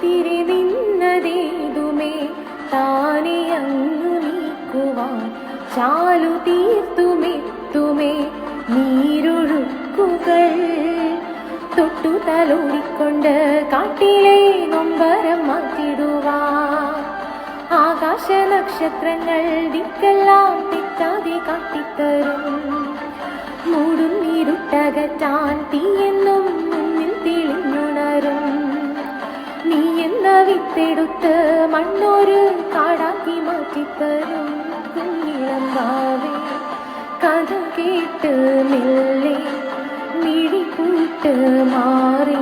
തിരി നിന്നതേതുമേ താനെ അങ്ങു നീക്കുവാൻ ചാലു തീർത്തുമെത്തുമേ നീരൊഴുക്കുകൾ തൊട്ടു തലോടിക്കൊണ്ട് കാട്ടിലെ നൊമ്പരം മാറ്റിടുവാൻ ആകാശ നക്ഷത്രങ്ങൾ ദിക്കെല്ലാം തെറ്റാതെ കാട്ടിത്തരും മൂടും നീരുട്ടകറ്റാൻ തീയെന്നും മുന്നിൽ തെളിഞ്ഞുണരും നീ എന്ന വിത്തെടുത്ത് മണ്ണൊരു കാടാക്കി മാറ്റിത്തരും കുഞ്ഞിളം വാവേ കഥ കേട്ട് മെല്ലെ മിഴിപൂട്ട് മാറി